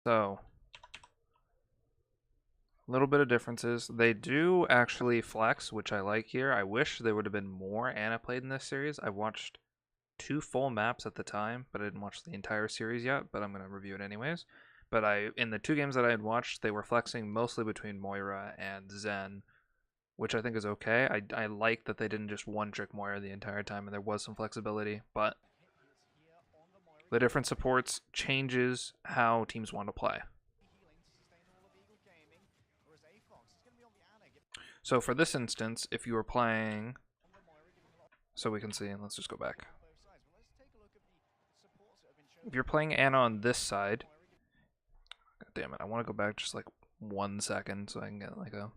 So, a little bit of differences. They do actually flex, which I like here. I wish there would have been more Ana played in this series. I watched 2 full maps at the time, but I didn't watch the entire series yet, but I'm going to review it anyways. But in the 2 games that I had watched, they were flexing mostly between Moira and Zen, which I think is okay. I like that they didn't just one-trick Moira the entire time, and there was some flexibility, but the different supports changes how teams want to play. So for this instance, if you were playing, so we can see, let's just go back. If you're playing Ana on this side, God damn it, I want to go back just like 1 second so I can get like a.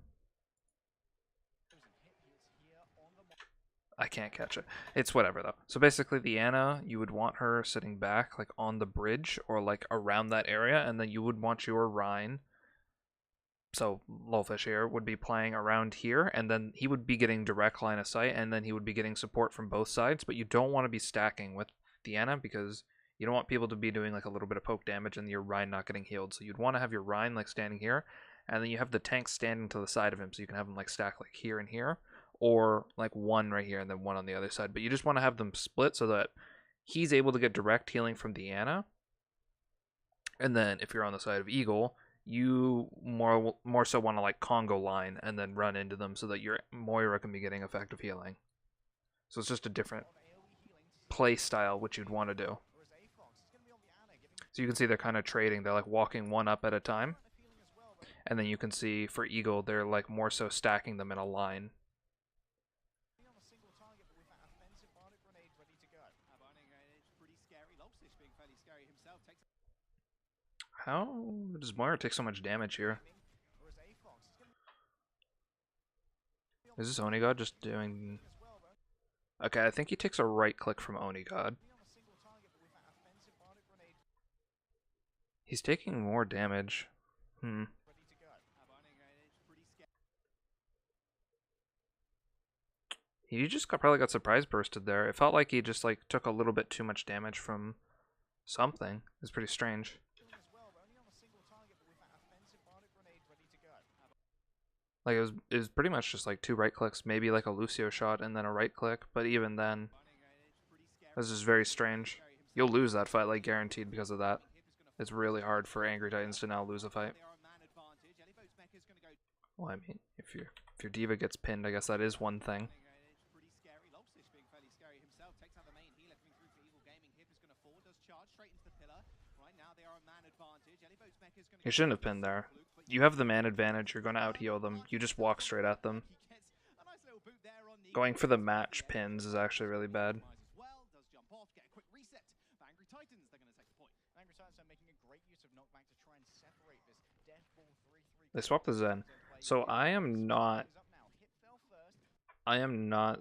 I can't catch it. It's whatever though. So basically, the Ana, you would want her sitting back like on the bridge or like around that area, and then you would want your Rein. So Lulfish here would be playing around here, and then he would be getting direct line of sight, and then he would be getting support from both sides. But you don't want to be stacking with the Ana because you don't want people to be doing like a little bit of poke damage and your Rein not getting healed. So you'd want to have your Rein like standing here, and then you have the tank standing to the side of him, so you can have them like stack like here and here, or like one right here and then one on the other side. But you just want to have them split so that he's able to get direct healing from the Ana, and then if you're on the side of Eagle, you more so want to like Congo line and then run into them so that your Moira can be getting effective healing. So it's just a different play style which you'd want to do. So you can see they're kind of trading. They're like walking one up at a time. And then you can see for Eagle, they're like more so stacking them in a line. How does Moira take so much damage here? Is this Onigod just doing... Okay, I think he takes a right click from Onigod. He's taking more damage. He just probably got surprise bursted there. It felt like he just like took a little bit too much damage from something. It's pretty strange. Like it was pretty much just like 2 right clicks, maybe like a Lucio shot and then a right click, but even then, this is very strange. You'll lose that fight like guaranteed because of that. It's really hard for Angry Titans to now lose a fight. Well, I mean, if your diva gets pinned, I guess that is one thing. You shouldn't have pinned there. You have the man advantage, you're going to out heal them. You just walk straight at them. Going for the match pins is actually really bad. They swapped the Zen. So I am not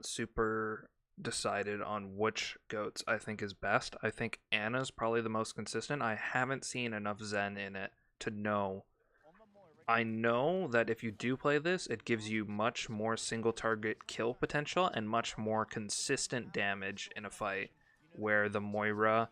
super decided on which goats I think is best. I think Ana's probably the most consistent. I haven't seen enough Zen in it to know. I know that if you do play this, it gives you much more single target kill potential and much more consistent damage in a fight, where the Moira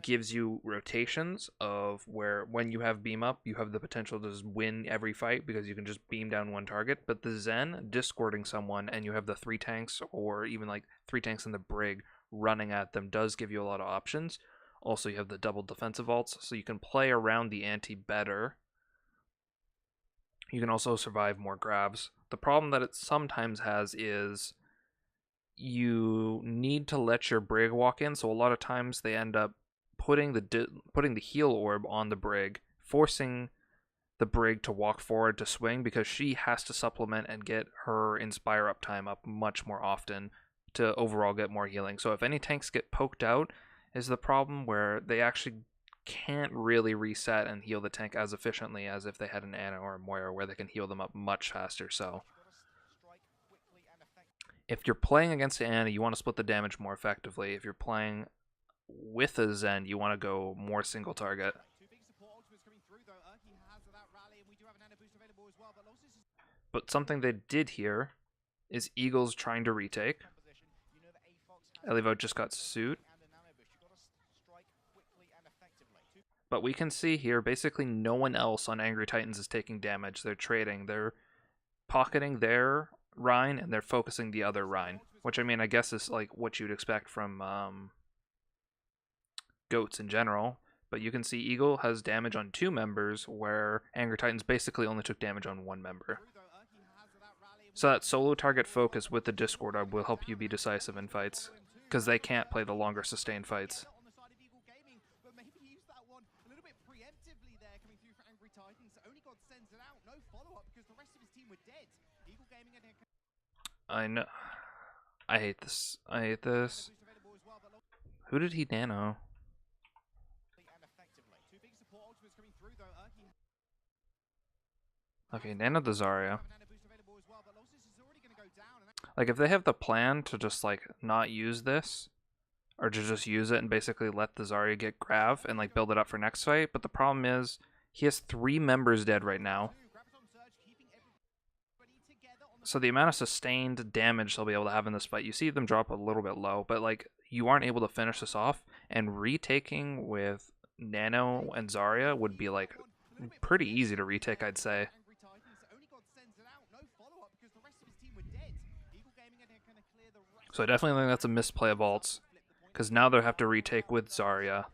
gives you rotations of where when you have beam up, you have the potential to just win every fight because you can just beam down one target. But the Zen discording someone and you have the 3 tanks or even like 3 tanks in the Brig running at them does give you a lot of options. Also, you have the double defensive ults, so you can play around the anti better. You can also survive more grabs. The problem that it sometimes has is you need to let your Brig walk in, so a lot of times they end up putting the heal orb on the Brig, forcing the Brig to walk forward to swing because she has to supplement and get her Inspire uptime up much more often to overall get more healing. So if any tanks get poked out is the problem where they actually can't really reset and heal the tank as efficiently as if they had an Ana or a Moira where they can heal them up much faster. So if you're playing against Ana, you want to split the damage more effectively. If you're playing with a Zen, you want to go more single target. But something they did here is Eagles trying to retake. Elivo just got suit. But we can see here, basically no one else on Angry Titans is taking damage. They're trading. They're pocketing their Rein, and they're focusing the other Rein. Which, I mean, I guess is like what you'd expect from goats in general. But you can see Eagle has damage on 2 members, where Angry Titans basically only took damage on 1 member. So that solo target focus with the Discord Orb will help you be decisive in fights, because they can't play the longer sustained fights. I know. I hate this. I hate this. Who did he nano? Okay, nano the Zarya. Like, if they have the plan to just, like, not use this, or to just use it and basically let the Zarya get Grav and, like, build it up for next fight, but the problem is, he has 3 members dead right now. So the amount of sustained damage they'll be able to have in this fight, you see them drop a little bit low, but, like, you aren't able to finish this off, and retaking with Nano and Zarya would be, like, pretty easy to retake, I'd say. So I definitely think that's a misplay of ults, because now they'll have to retake with Zarya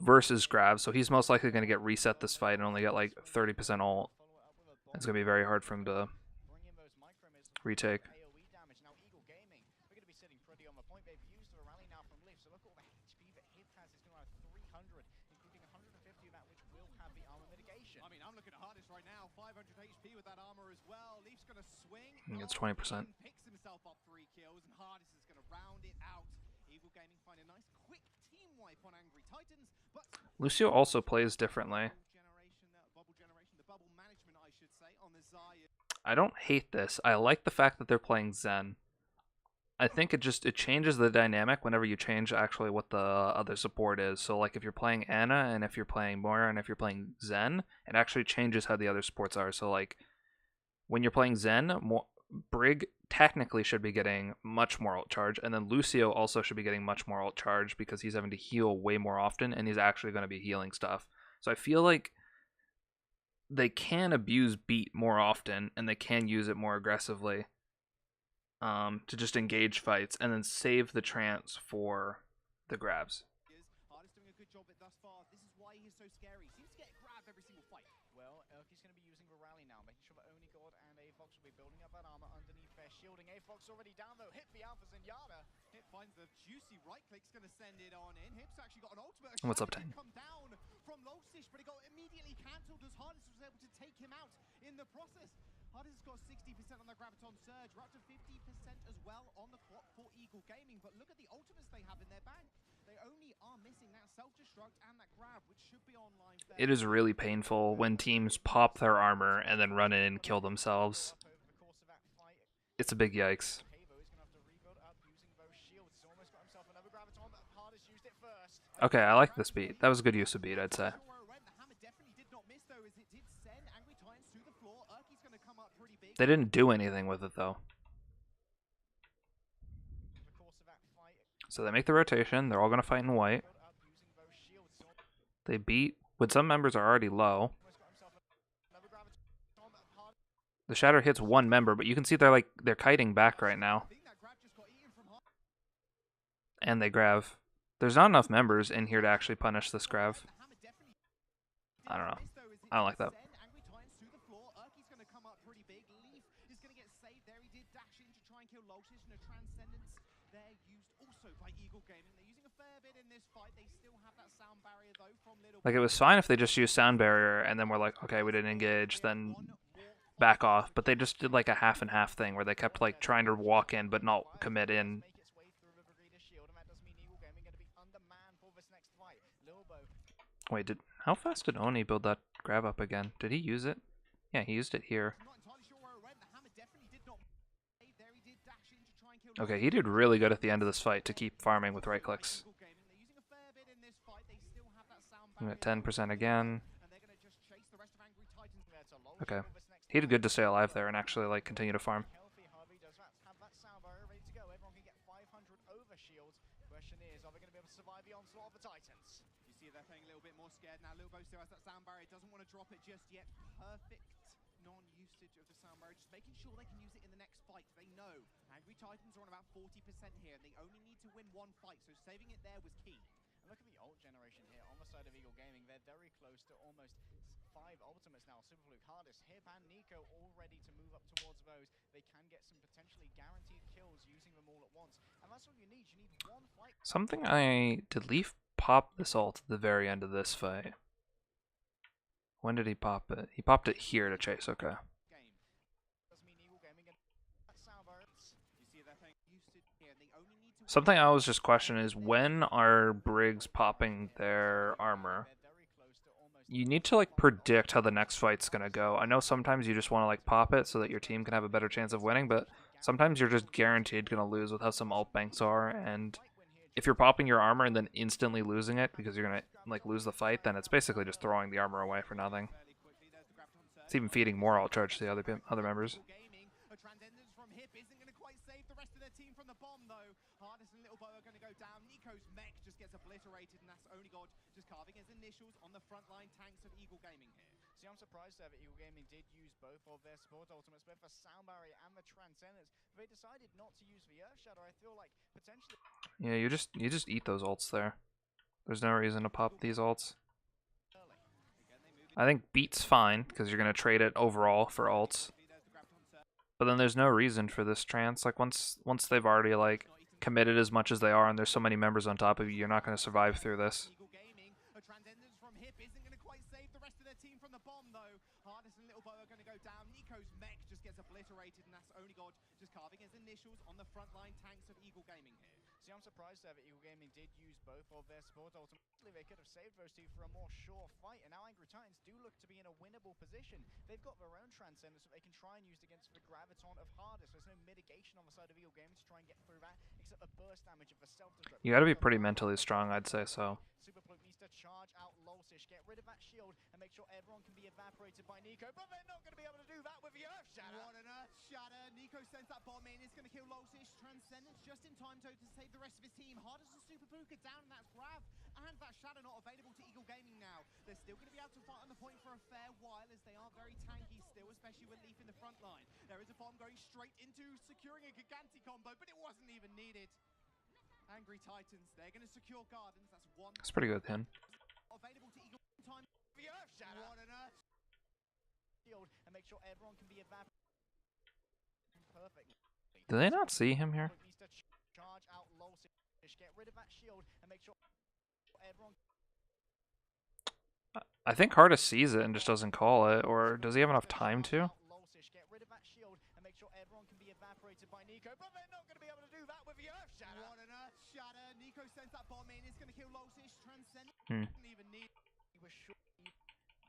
versus Grav, so he's most likely going to get reset this fight and only get like 30% ult. It's going to be very hard for him to retake. He gets 20%. Lucio also plays differently. I don't hate this. I like the fact that they're playing Zen. I think it changes the dynamic whenever you change actually what the other support is. So like if you're playing Ana and if you're playing Moira and if you're playing Zen, it actually changes how the other supports are. So like when you're playing Zen, Brig technically should be getting much more ult charge, and then Lucio also should be getting much more ult charge because he's having to heal way more often and he's actually going to be healing stuff. So I feel like they can abuse beat more often and they can use it more aggressively to just engage fights and then save the trance for the grabs. Shielding Avox already down though. Hit the Alpha Zenyatta. Hit finds the juicy right click's gonna send it on in. Hip's actually got an ultimate. What's up, Tang? Come down from Lowstish, but it got immediately cancelled as Hardest was able to take him out in the process. Hardest has got 60% on the Graviton Surge. We're up to 50% as well on the clock for Eagle Gaming. But look at the ultimates they have in their bank. They only are missing that self-destruct and that grab, which should be online. It is really painful when teams pop their armor and then run in and kill themselves. It's a big yikes. Okay, I like this beat. That was a good use of beat, I'd say. They didn't do anything with it, though. So they make the rotation. They're all going to fight in white. They beat, when some members are already low. The shatter hits 1 member, but you can see they're kiting back right now. And they grav. There's not enough members in here to actually punish this grav. I don't know. I don't like that. Like, it was fine if they just used sound barrier and then we're like, okay, we didn't engage, then back off. But they just did like a half and half thing where they kept like trying to walk in but not commit in. Wait, how fast did Oni build that grab up again? Did he use it? Yeah, he used it here. Okay, he did really good at the end of this fight to keep farming with right clicks. I'm at 10% again. Okay. He did good to stay alive there and actually like continue to farm. still has that sound barrier, doesn't want to drop it just yet. Perfect non-usage of the sound barrier, just making sure they can use it in the next fight. They know Angry Titans are on about 40% here, and they only need to win one fight, so saving it there was key. And look at the ult generation here on the side of Eagle Gaming. They're very close to almost 5 ultimates now. Super Fluke, Hardest, Hip, and Nico all ready to move up towards those. They can get some potentially guaranteed kills using them all at once. And that's all you need. You need one fight. Something did Leaf pop this ult at the very end of this fight? When did he pop it? He popped it here to chase, okay. Game. Doesn't mean Eagle Gaming and that sound barrier. You see that thing? Usage here, they only need to Something I was just questioning is when are Briggs popping their armor? They're very close to almost You need to like predict how the next fight's gonna go. I know sometimes you just want to like pop it so that your team can have a better chance of winning, but sometimes you're just guaranteed gonna lose with how some ult banks are, and if you're popping your armor and then instantly losing it because you're gonna like lose the fight, then it's basically just throwing the armor away for nothing. fairly quickly. There's the Graviton Surge. It's even feeding more ult charge to the other members. Gaming, a Transcendence from Hip isn't going to quite save the rest of their team from the bomb, though. Hardest and Little Bow are going to go down. Nico's mech just gets obliterated, and that's Only God just carving his initials on the frontline tanks of Eagle Gaming here. See, I'm surprised there that Eagle Gaming did use both of their support ultimates, both the Sound Barrier and the Transcendence. They decided not to use the Earth Shadow. I feel like potentially Yeah, you just eat those ults there. There's no reason to pop these ults. early. Again, they move. I think Beat's fine because you're gonna trade it overall for ults. There's the Graviton Surge. But then there's no reason for this trance. Like once they've already like committed as much as they are, and there's so many members on top of you, you're not gonna survive through this. Eagle Gaming, a Transcendence from Hip isn't going to quite save the rest of their team from the bomb, though. Hardest and Little Bow are going to go down. Nico's mech just gets obliterated, and that's Only God just carving his initials on the frontline tanks of Eagle Gaming here. See, I'm surprised there that Eagle Gaming did use both of their support ultimates. They could have saved those two for a more sure fight, and now Angry Titans do look to be in a winnable position. They've got their own Transcendence that they can try and use against the Graviton of Hardest. There's no mitigation on the side of Eagle Gaming to try and get through that, except the burst damage of the self-destruct. You gotta be pretty mentally strong, I'd say so. Super Fluke needs to charge out Lolsish, get rid of that shield, and make sure everyone can be evaporated by Nico, but they're not going to be able to do that with the Earth Shatter. What an Earth Shatter. Nico sends that bomb in. It's going to kill Lolsish. Transcendence just in time to save the rest of his team. Hardest and Super Puka down, and that's Grav. And that Shatter not available to Eagle Gaming now. They're still going to be able to fight on the point for a fair while, as they are very tanky still, especially with Leaf in the front line. There is a bomb going straight into securing a Giganti combo, but it wasn't even needed. Angry Titans, they're going to secure Gardens. That's one That's pretty good, Hin. available to Eagle in time. The Earth Shatter. What an Earth Shield, and make sure everyone can be evaporated. Perfect. Do they not see him here? Needs to charge out Lolsish, get rid of that shield, and make sure everyone. I think Hardest sees it and just doesn't call it, or does he have enough time to? Lolsish, get rid of that shield, and make sure everyone can be evaporated by Nico, but they're not going to be able to do that with the Earth Shatter. What an Earth Shatter. Nico sends that bomb in. It's going to kill Lolsish. Transcendence Hmm. didn't even need. He was sure.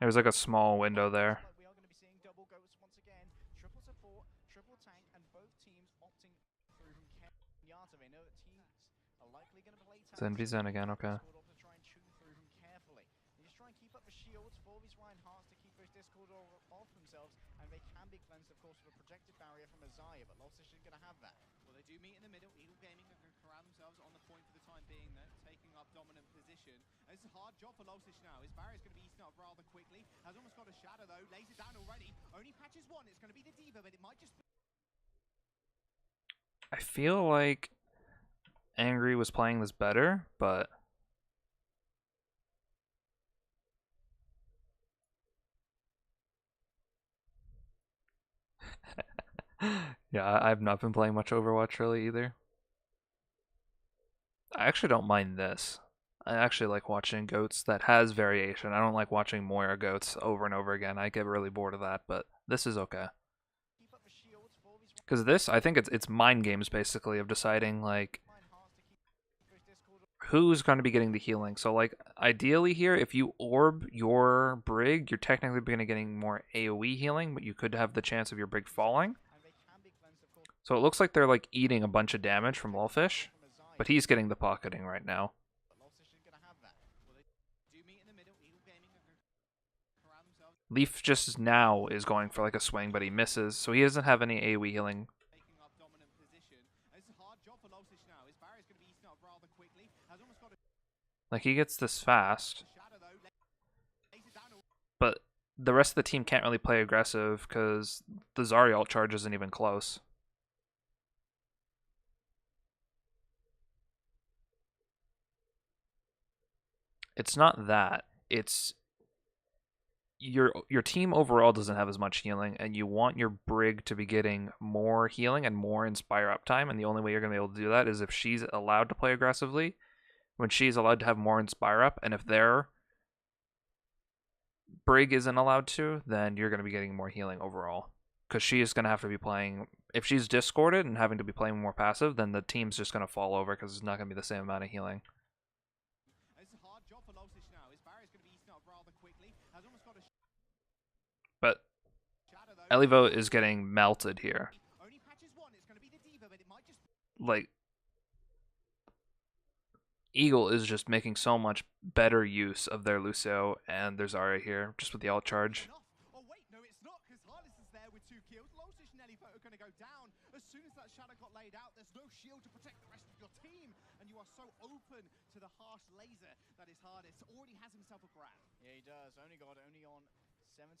There's like a small window there. Like we are going to be seeing double goats once again. Triple support, triple tank, and both teams opting through from Kenyatta. They know that teams are likely going to play tanks. Zen v Zen again, okay. Discord opt to try and chew through them carefully. They just try and keep up the shields for these Reinhardts to keep those Discord off themselves, and they can be cleansed, of course, with a projected barrier from Isaiah, but Lolsish is going to have that. Well, they do meet in the middle. Eagle Gaming are going to corral themselves on the point for the time being, though, taking up dominant position. And it's a hard job for Lolsish now. His barrier's going to be eaten up rather quickly. Has almost got a shadow, though. Lays it down already. Only patches one. It's going to be the Diva, but it might just be. I feel like Angry was playing this better, but yeah, I've not been playing much Overwatch really either. I actually don't mind this. I actually like watching goats that has variation. I don't like watching Moira goats over and over again. I get really bored of that, but this is okay. Keep up the shields for these Because this, I think it's mind games basically of deciding like Reinhardts to keep those Discord who's going to be getting the healing. So like ideally here, if you orb your Brig, you're technically going to be getting more AoE healing, but you could have the chance of your Brig falling. and they can be cleansed, of course, So it looks like they're like eating a bunch of damage from Lolfish, from Isaiah. but he's getting the pocketing right now. But Lolsish is going to have that. Well, they do meet in the middle. Eagle Gaming are going to corral themselves, Leaf just now is going for like a swing, but he misses, so he doesn't have any AoE healing. taking up dominant position. And it's a hard job for Lolsish now. His barrier's going to be eaten up rather quickly. Has almost got a Like he gets this fast. shadow, though. Lays it down But the rest of the team can't really play aggressive because the Zarya ult charge isn't even close. It's not that. It's your team overall doesn't have as much healing, and you want your Brig to be getting more healing and more Inspire uptime, and the only way you're going to be able to do that is if she's allowed to play aggressively, when she's allowed to have more Inspire up, and if their Brig isn't allowed to, then you're going to be getting more healing overall. Because she is going to have to be playing... If she's discorded and having to be playing more passive, then the team's just going to fall over because it's not going to be the same amount of healing. But Elivo is getting melted here. Like, Eagle is just making so much better use of their Lucio and their Zarya here, just with the alt charge. Oh wait, no it's not, because Hardis is there with 2 kills. Losish and Elivo are going to go down. As soon as that shadow got laid out, there's no shield to protect the rest of your team. And you are so open to the harsh laser that is Hardis. Already has himself a grab. Yeah, he does. Only on 74%.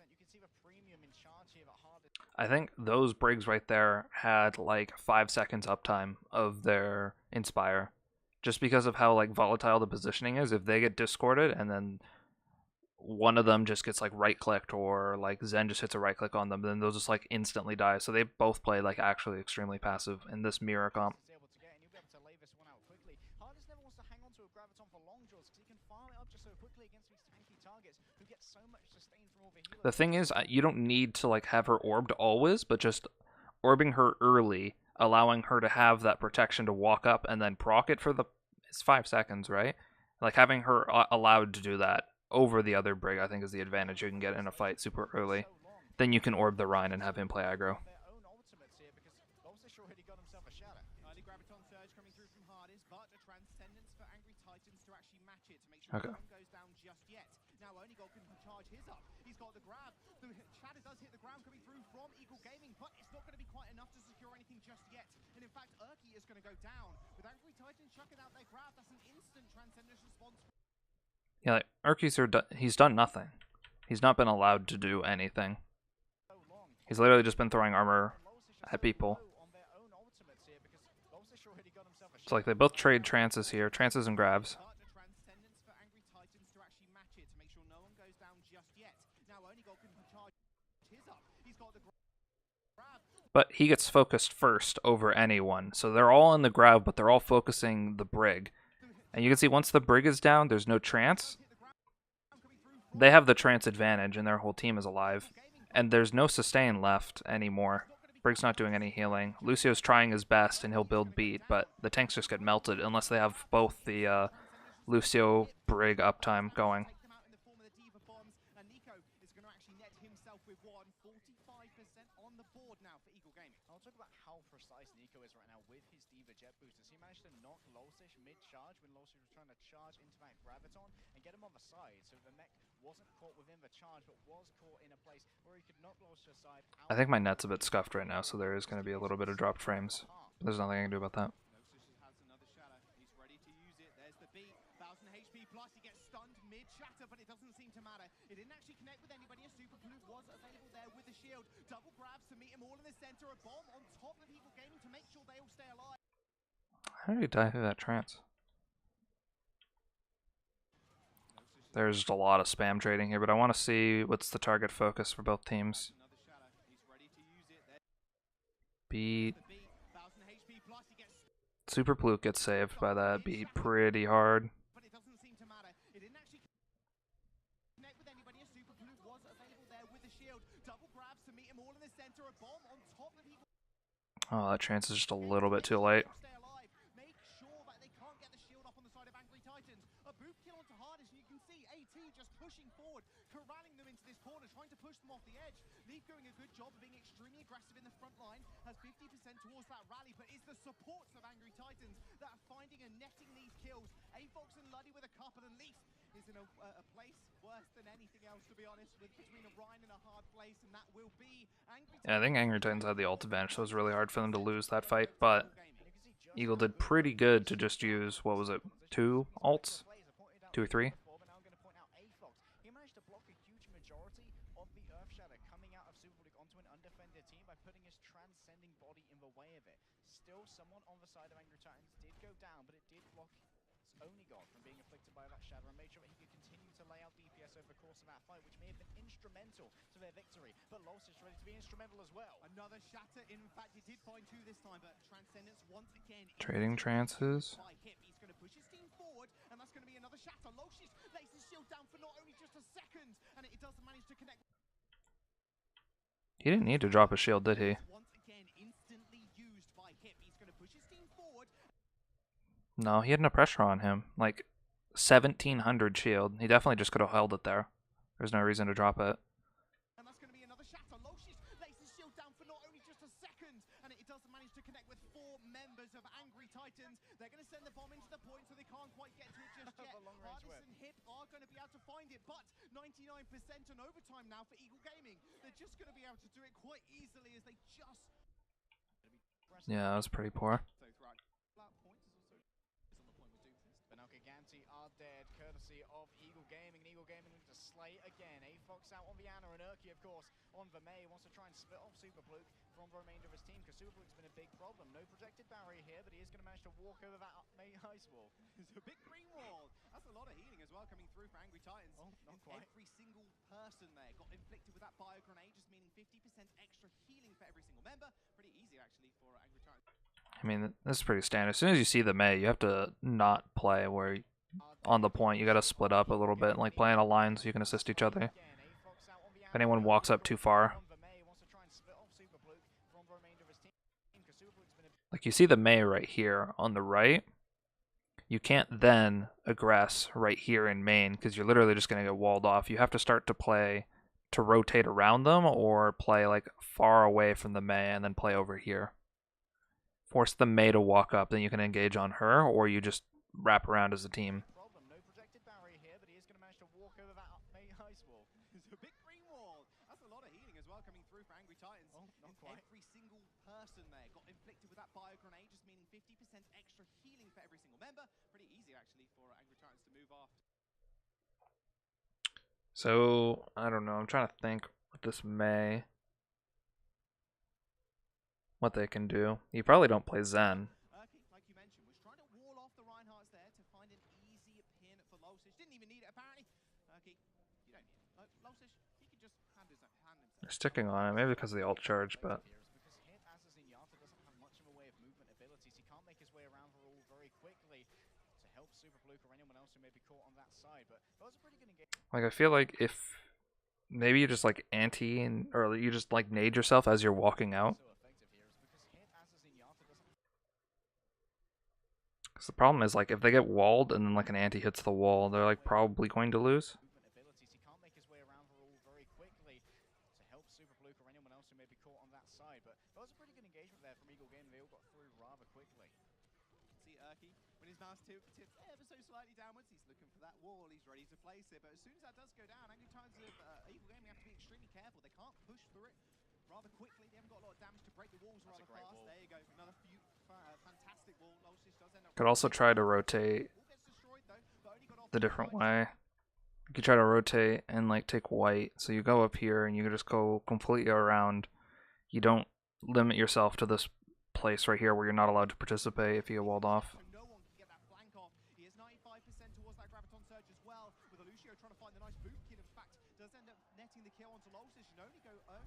You can see the premium in charge here, but Hardis. I think those Brigs right there had like 5 seconds uptime of their Inspire. Just because of how like volatile the positioning is, if they get discorded and then one of them just gets like right clicked or like Zen just hits a right click on them, then they'll just like instantly die. So they both play like actually extremely passive in this mirror comp. The thing is, you don't need to like have her orbed always, but just orbing her early, allowing her to have that protection to walk up and then proc it for it's 5 seconds, right? Like having her allowed to do that over the other Brig, I think, is the advantage you can get in a fight super early. Then you can orb the Rein and have him play aggro. Okay. Now only Gold can charge his up. He's got the grab. The shadow does hit the ground coming through from Eagle Gaming, but it's not going to be quite enough to secure anything just yet. And in fact, Urki is going to go down. With Angry Titan chucking out their grab, that's an instant Transcendence response. Yeah, like, Urki's he's done nothing. He's not been allowed to do anything. He's literally just been throwing armor at people. So like they both trade trances here, trances and grabs. But he gets focused first over anyone. So they're all in the grab, but they're all focusing the Brig. And you can see once the Brig is down, there's no trance. They have the trance advantage and their whole team is alive. And there's no sustain left anymore. Brig's not doing any healing. Lucio's trying his best and he'll build beat, but the tanks just get melted unless they have both the Lucio Brig uptime going. I'll talk about how precise Nico is right now with his D.Va jet boosters. He managed to knock Losish mid-charge when Losish was trying to charge into that Graviton and get him on the side, so the mech wasn't caught within the charge, but was caught in a place where he could knock Losish aside. I think my net's a bit scuffed right now, so there is going to be a little bit of dropped frames. There's nothing I can do about that. He gets stunned mid-shatter, but it doesn't seem to matter. It didn't actually connect with anybody. A super blue was available there with the shield. Double grabs to meet him all in the center. A bomb on top of Eagle Gaming to make sure they all stay alive. How did he die through that trance? There's just a lot of spam trading here, but I want to see what's the target focus for both teams. Beat. Super Pluke gets saved by that beat pretty hard. Oh, that trance is just a little bit too late. Make sure that they can't get the shield up on the side of Angry Titans. A boot kill onto Hardis, and you can see AT just pushing forward, corralling them into this corner, trying to push them off the edge. Leaf doing a good job of being extremely aggressive in the front line, has 50% towards that rally, but it's the supports of Angry Titans that are finding and netting these kills. Avox and Luddy with a couple, and Leaf is in a place worse than anything else, to be honest, with between a Rein and a hard place, and that will be Angry Titans. Yeah, I think Angry Titans had the ult advantage, so it was really hard for them to lose that fight, but Eagle did pretty good to just use, what was it, 2 ults? 2 or 3? of the Earth Shatter coming out of Superbluke onto an undefended team by putting his transcending body in the way of it. Still, someone on the side of Angry Titans did go down, but it did block only God from being afflicted by that shatter and made sure that he could continue to lay out DPS over the course of that fight, which may have been instrumental to their victory. But Lost is ready to be instrumental as well. Another shatter. In fact, he did find two this time, but Transcendence once again. Trading trances. By him, he's going to push his team forward, and that's going to be another shatter. Loshis lays his shield down for not only just a second, and it doesn't manage to connect. He didn't need to drop a shield, did he? Once again, instantly used by him. He's going to push his team forward. No, he had no pressure on him. Like 1700 shield. He definitely just could have held it there. There's no reason to drop it. And that's going to be another shatter. Loshis lays his shield down for not only just a second, and it doesn't manage to connect with four members of Angry Titans. They're going to send the bomb into the point, so they can't quite get to it just yet. Hardest and Hip are going to be able to find it, but 99% on overtime now for Eagle Gaming. They're just going to be able to do it quite easily as they just... Yeah, that was pretty poor. So throughout points is also on the point with Doomfist. But now Giganti are dead, courtesy of Eagle Gaming. And Eagle Gaming looking to slay again. A-Fox out on the Ana, and Urki, of course, on the May. Wants to try and split off Superbluke from the remainder of his team, because Superbluke's been a big problem. No protected barrier here, but he is going to manage to walk over that May ice wall. It's a big green wall. That's a lot of healing as well coming through for Angry Titans. Oh, not quite. Every single person there got inflicted with that bio grenade, just meaning 50% extra healing for every single member. Pretty easy actually for Angry Titans. I mean, this is pretty standard. As soon as you see the May, you have to not play where on the point. You got to split up a little bit, like play in a line so you can assist each other. If anyone walks up too far. Like you see the May right here on the right. You can't then aggress right here in main because you're literally just going to get walled off. You have to start to play to rotate around them or play like far away from the May and then play over here. Force the May to walk up, then you can engage on her, or you just wrap around as a team. No protected barrier here, but he is going to manage to walk over that May ice wall. It's a big green wall. That's a lot of healing as well coming through for Angry Titans. Oh, not quite. Every single person there got inflicted with that bio grenade, just meaning 50% extra healing for every single member. Pretty easy actually for Angry Titans to move off. So, I don't know. I'm trying to think with this May. What they can do. You probably don't play Zen. Urki, like you mentioned, was trying to wall off the Reinhardts there to find an easy pin for Losish. Didn't even need it apparently. Urki, you don't need it. Losish, he can just hand himself. They're sticking on it, maybe because of the ult charge, but... Because Hit, as is Zenyatta, doesn't have much of a way of movement abilities. He can't make his way around the wall very quickly to help Superbluke or anyone else who may be caught on that side. But that was a pretty good engagement. Like, I feel like if... Maybe you just, like, anti, and or you just, like, nade yourself as you're walking out. Because the problem is, like, if they get walled and then, like, an anti hits the wall, they're, like, probably going to lose. Abilities. He can't make his way around the wall very quickly to help Superbluke or anyone else who may be caught on that side. But that was a pretty good engagement there from Eagle Gaming. They all got through rather quickly. See Urki, when his mouse tips ever so slightly downwards, he's looking for that wall, he's ready to place it. But as soon as that does go down, Angry Titans of Eagle Gaming have to be extremely careful. They can't push through it rather quickly. They haven't got a lot of damage to break the walls rather fast. Wall. There you go, another fantastic wall. Losish does end up... Could also try to rotate Wall gets destroyed though, but only got off the different side. way. You could try to rotate and, like, take white. So you go up here and you can just go completely around. You don't limit yourself to this place right here where you're not allowed to participate if you get walled off. So no one can get that flank off. He is 95% towards that Graviton Surge as well, with Lucio trying to find the nice boot kill. In fact, does end up netting the kill onto Losish, and only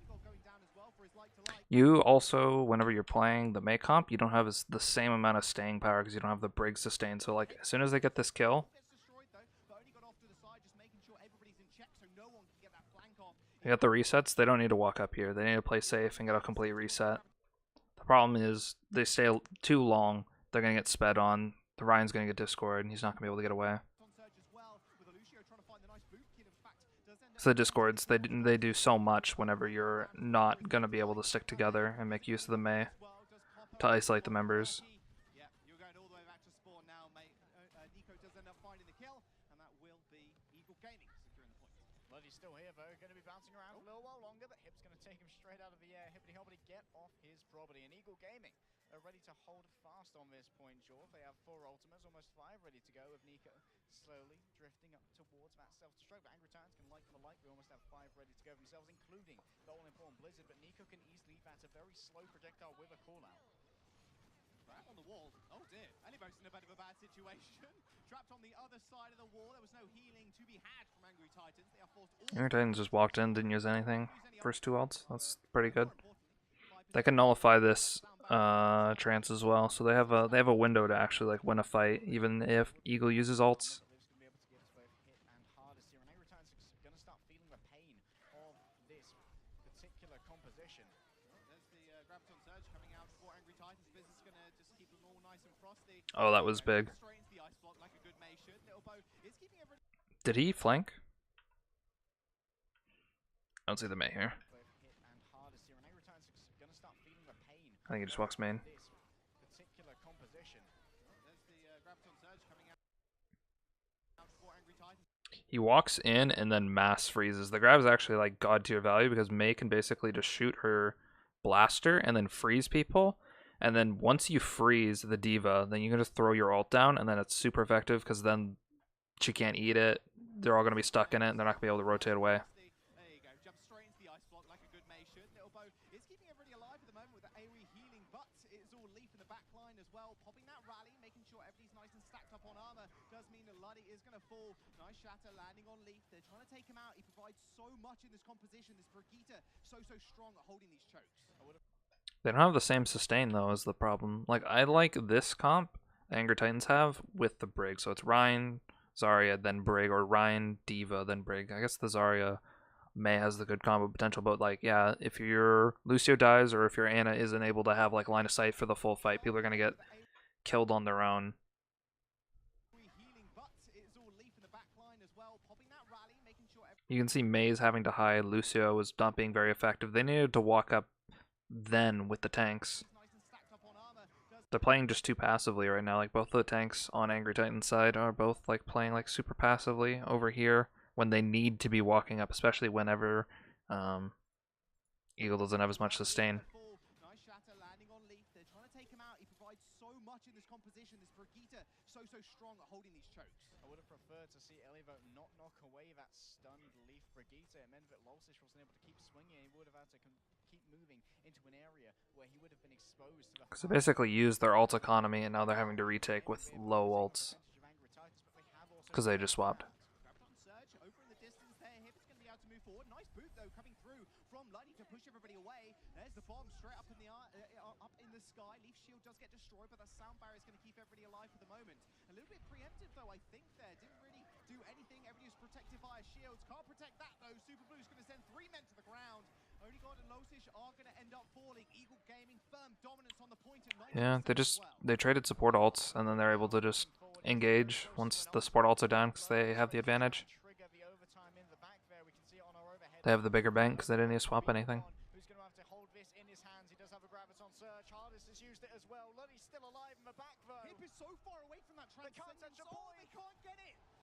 got going down as well for his like to like. You also, whenever you're playing the May comp, you don't have the same amount of staying power because you don't have the Brig sustain. So, like, as soon as they get this kill, Gets destroyed though, but only got off to the side, just making sure everybody's in check, so no one can get that flank off. they got the resets. They don't need to walk up here. They need to play safe and get a complete reset. The problem is they stay too long. They're gonna get sped on. The Ryan's gonna get Discord, and he's not gonna be able to get away. On Surge as well, with Lucio trying to find the nice boot kill. In fact, does end up... So the Discords, they do so much whenever you're not gonna be able to stick together and make use of the May to isolate the members. Yeah, you're going all the way back to spawn now, mate. Nico does end up finding the kill, and that will be Eagle Gaming securing the point. Well, he's still here, though. Going to be bouncing around for a little while longer. longer, but Hip's going to take him straight out of the air. Hippity Hoppity get off his property. And Eagle Gaming are ready to hold fast on this point, Jorf. They have 4 ultimates, almost 5 ready to go, with Nico slowly drifting up towards that self-destruct. But Angry Titans can like for like. We almost have 5 ready to go themselves, including the all-important Blizzard. But Nico can easily bat a very slow projectile with a call-out. Grab on the wall. Oh dear. Elivo's in a bit of a bad situation. Trapped on the other side of the wall. There was no healing to be had from Angry Titans. They are forced all Angry Titans just walked in, didn't use anything. First 2 ults. That's pretty good. They can nullify this trance as well, so they have a window to actually like win a fight, even if Eagle uses ults. Oh, that was big. Did he flank? I don't see the Mei here. I think he just walks main. He walks in and then mass freezes. The grab is actually like god tier value because Mei can basically just shoot her blaster and then freeze people. And then once you freeze the D.Va, then you can just throw your ult down and then it's super effective because then she can't eat it. They're all going to be stuck in it and they're not going to be able to rotate away. There you go. Jump straight into the ice block like a good Mei should. Little Bo is keeping everybody alive at the moment with the AoE healing, but it's all Leaf in the back line as well. Popping that rally, making sure everybody's nice and stacked up on armor does mean that Luddy is going to fall. Nice shatter landing on Leaf. They're trying to take him out. He provides so much in this composition. This Brigitte so strong at holding these chokes. They don't have the same sustain though is the problem. Like I like this comp Angry Titans have with the Brig. So it's Rein, Zarya, then Brig, or Rein, D.Va, then Brig. I guess the Zarya Mei has the good combo potential, but like yeah, if your Lucio dies or if your Ana isn't able to have like line of sight for the full fight, people are gonna get killed on their own. You can see Mei's having to hide, Lucio was not being very effective. They needed to walk up then with the tanks. They're playing just too passively right now. Like both of the tanks on Angry Titan's side are both like playing like super passively over here when they need to be walking up, especially whenever Eagle doesn't have as much sustain. Nice shatter landing on Leaf. They're trying to take him out. He provides so much in this composition. This Brigitte so strong at holding these chokes. I would have preferred to see Elivo not knock away that stunned Leaf Brigitte. It meant that Lolsish wasn't able to keep swinging. He would have had to keep moving into an area where he would have been exposed to the... Because they basically used their ult economy and now they're having to retake with low ults. Because they just swapped. Push everybody away. There's the bomb straight up in the sky. Leaf shield does get destroyed, but that sound barrier is going to keep everybody alive for the moment. A little bit preemptive though, I think there. Didn't really do anything. Everybody was protected by shields. Can't protect that though. Super Blue's going to send 3 men to the ground. Only God and Losish are going to end up falling. Eagle Gaming firm dominance on the point. Yeah, they traded support ults and then they're able to just engage once the support ults are down because they have the advantage. They have the bigger bank because they didn't need to swap anything. Who's going to have to hold this in his hands? He does have a Graviton Surge. Hardest has used it as well. Luddy's still alive in the back though. Hip is so far away from that transcendence. touch a Oh, point. they can't get it.